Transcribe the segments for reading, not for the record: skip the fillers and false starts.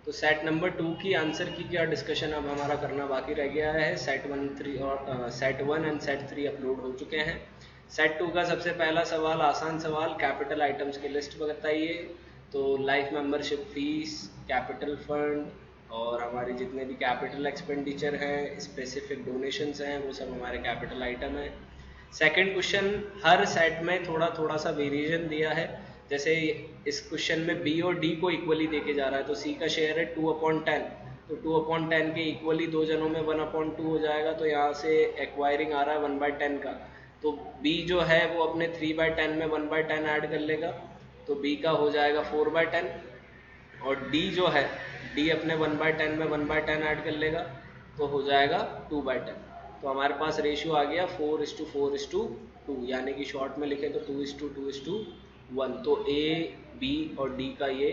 तो set number 2 की answer की क्या डिस्कशन अब हमारा करना बाकी रह गया है। सेट 1 एंड सेट 3 अपलोड हो चुके हैं। सेट 2 का सबसे पहला सवाल, आसान सवाल, कैपिटल आइटम्स की लिस्ट बताइए। तो life membership fees, capital fund और हमारी जितने भी कैपिटल एक्सपेंडिचर हैं, स्पेसिफिक डोनेशंस हैं, वो सब हमारे कैपिटल आइटम हैं। सेकंड क्वेश्चन, हर सेट में थोड़ा थोड़ा सा वेरिएशन दिया है। जैसे इस क्वेश्चन में बी और डी को इक्वली देके जा रहा है, तो सी का शेयर है 2/10, तो 2/10 के इक्वली दो जनों में 1/2 हो जाएगा। तो यहाँ से एक्वायरिंग आ रहा है 1/10 का, तो बी जो है वो अपने 3/10 में 1/10 ऐड कर लेगा, तो बी का हो जाएगा 4/10। और डी जो है, डी अपने 1/10 में 1/10 ऐड कर लेगा, तो हो जाएगा 2/10। तो हमारे पास रेशियो आ गया 4:4:2, यानी कि शॉर्ट में लिखे तो 2:2:1। तो ए, बी और डी का ये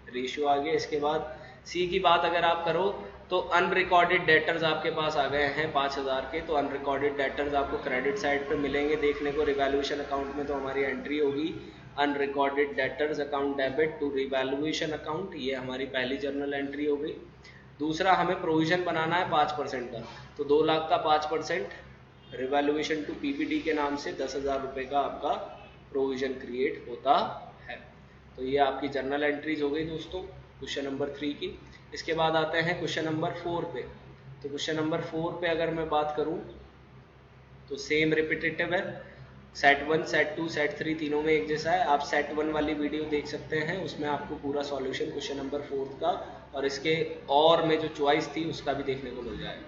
रेशियो आ गया। इसके बाद सी की बात अगर आप करो तो अनरिकॉर्डेड डेटर्स आपके पास आ गए हैं 5,000 के। तो अनरिकॉर्डेड डेटर्स आपको क्रेडिट साइड पे मिलेंगे देखने को रिवैल्यूएशन अकाउंट में। तो हमारी एंट्री होगी unrecorded debtors account debit to revaluation account, ये हमारी पहली जर्नल एंट्री हो गई। दूसरा, हमें प्रोविजन बनाना है 5% का, तो 2 लाख का 5% रिवैल्यूएशन टू पीपीडी के नाम से 10,000 रुपये का आपका प्रोविजन क्रिएट होता है। तो ये आपकी जर्नल एंट्रीज हो गई दोस्तों क्वेश्चन नंबर 3 की। इसके बाद आते हैं क्वेश्चन नंबर 4 पे। तो क्वेश्चन नंबर 4 पे अगर मैं बात करूं तो सेम रिपीटेटिव है। सेट 1, सेट 2, सेट 3 तीनों में एक जैसा है। आप सेट 1 वाली वीडियो देख सकते हैं, उसमें आपको पूरा सॉल्यूशन क्वेश्चन नंबर 4 का और इसके और में जो चॉइस थी उसका भी देखने को मिल जाएगा।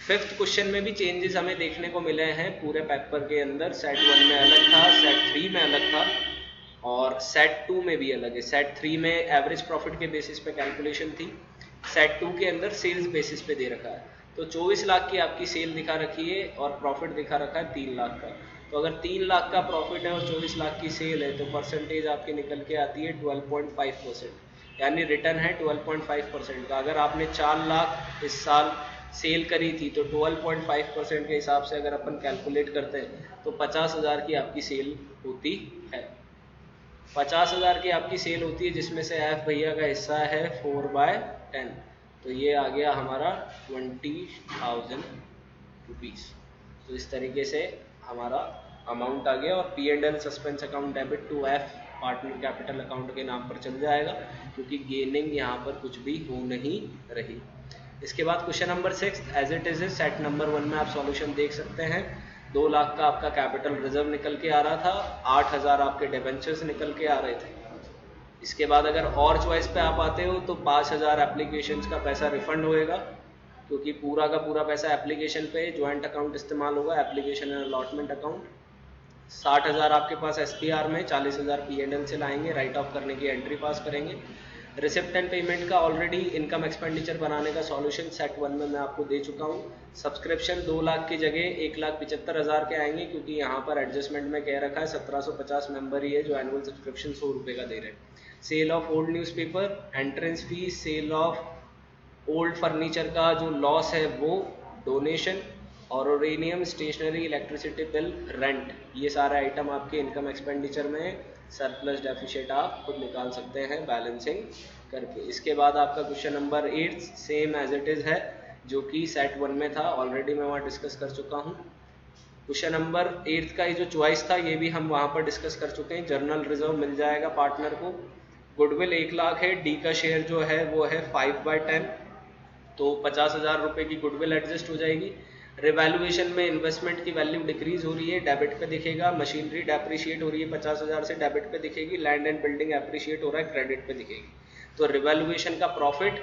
फिफ्थ क्वेश्चन में भी चेंजेस हमें देखने को मिले हैं पूरे पेपर के अंदर। सेट 1 में अलग था, सेट 3 में अलग था और सेट 2 में भी अलग है। सेट 3 में एवरेज प्रॉफिट के बेसिस पे कैलकुलेशन थी, सेट 2 के अंदर सेल्स बेसिस पे दे रखा है। तो 24 लाख की आपकी सेल दिखा रखी है और प्रॉफिट दिखा रखा है 3 लाख का। तो अगर 3 लाख का प्रॉफिट है और 24 लाख की सेल है तो परसेंटेज आपकी निकल के आती है 12.5%, यानी रिटर्न है 12.5% का। अगर आपने 4 लाख इस साल सेल करी थी तो 12.5% के हिसाब से अगर अपन कैलकुलेट करते हैं तो 50,000 की आपकी सेल होती है। 50,000 की आपकी सेल होती है, जिसमें से एफ भैया का हिस्सा है 4/10, तो ये आ गया हमारा 20,000 रुपीज़। तो इस तरीके से हमारा अमाउंट आ गया और P&L suspense account debit to F partner capital account के नाम पर चल जाएगा, क्योंकि गेनिंग यहाँ पर कुछ भी हो नहीं रही। इसके बाद question number 6 as it is set number 1 में आप सॉल्यूशन देख सकते हैं। 2 लाख का आपका कैपिटल रिजर्व निकल के आ रहा था, 8,000 आपके डिबेंचर्स निकल के आ रहे थे। इसके बाद अगर और चॉइस पे आप आते हो तो 5,000 एप्लीकेशंस का पैसा रिफंड होएगा, क्योंकि पूरा का पूरा पैसा एप्लीकेशन पे ज्वाइंट अकाउंट इस्तेमाल होगा, एप्लीकेशन एंड अलॉटमेंट अकाउंट। 60,000 आपके पास SPR में, 40,000 P&L से लाएंगे, राइट ऑफ करने की एंट्री पास करेंगे। रिसिप्ट एंड पेमेंट का ऑलरेडी इनकम एक्सपेंडिचर बनाने का सॉल्यूशन सेट 1 में मैं आपको दे चुका हूँ। सब्सक्रिप्शन 2 लाख की जगह 1,75,000 के आएंगे, क्योंकि यहाँ पर एडजस्टमेंट में कह रखा है 1750 मेंबर ही है जो एनुअल सब्सक्रिप्शन 100 रुपये का दे रहे हैं। Sale of old newspaper, entrance fees, sale of old furniture का जो लॉस है वो, donation, honorarium, stationery, electricity bill, rent, ये सारे आइटम आपके इनकम एक्सपेंडिचर में। सरप्लस डेफिशिएट आप खुद निकाल सकते हैं बैलेंसिंग करके। इसके बाद आपका question number 8 same as it is है, जो कि सेट 1 में था, ऑलरेडी मैं वहाँ डिस्कस कर चुका हूँ। क्वेश्चन नंबर 8 का ये जो चॉइस था ये भी हम वहाँ पर डिस्कस कर चुके हैं। जर्नल रिजर्व मिल जाएगा पार्टनर को। गुडविल 1 लाख है, डी का शेयर जो है वो है 5/10, तो 50,000 रुपये की गुडविल एडजस्ट हो जाएगी। रिवैल्यूएशन में इन्वेस्टमेंट की वैल्यू डिक्रीज हो रही है, डेबिट पे दिखेगा। मशीनरी डेप्रिशिएट हो रही है 50,000 से, डेबिट पे दिखेगी। लैंड एंड बिल्डिंग एप्रिशिएट हो रहा है, क्रेडिट पे दिखेगी। तो रिवैल्यूएशन का प्रॉफिट,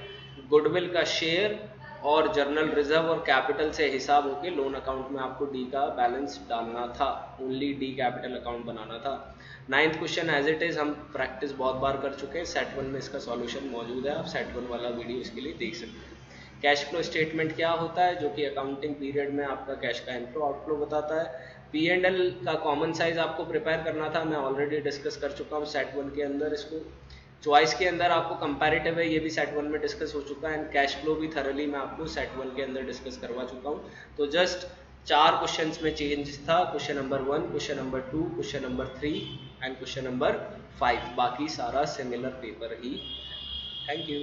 गुडविल का शेयर और जर्नल रिजर्व और कैपिटल से हिसाब होकर लोन अकाउंट में आपको डी का बैलेंस डालना था, ओनली डी कैपिटल अकाउंट बनाना था। 9th question as it is हम प्रैक्टिस बहुत बार कर चुके हैं, सेट 1 में इसका सॉल्यूशन मौजूद है, आप सेट 1 वाला वीडियो इसके लिए देख सकते हैं। कैश फ्लो स्टेटमेंट क्या होता है, जो कि अकाउंटिंग पीरियड में आपका कैश का इनफ्लो आउटफ्लो बताता है। P&L का कॉमन साइज आपको प्रिपेयर करना था, मैं ऑलरेडी डिस्कस कर चुका हूँ सेट 1 के अंदर इसको। चॉइस के अंदर आपको कंपैरेटिव है, ये भी सेट 1 में डिस्कस हो चुका है। एंड कैश फ्लो भी थरली मैं आपको सेट 1 के अंदर डिस्कस करवा चुका हूँ। तो जस्ट 4 क्वेश्चंस में चेंज था, question number 1, question number 2, question number 3 and question number 5, बाकी सारा similar paper he. Thank you.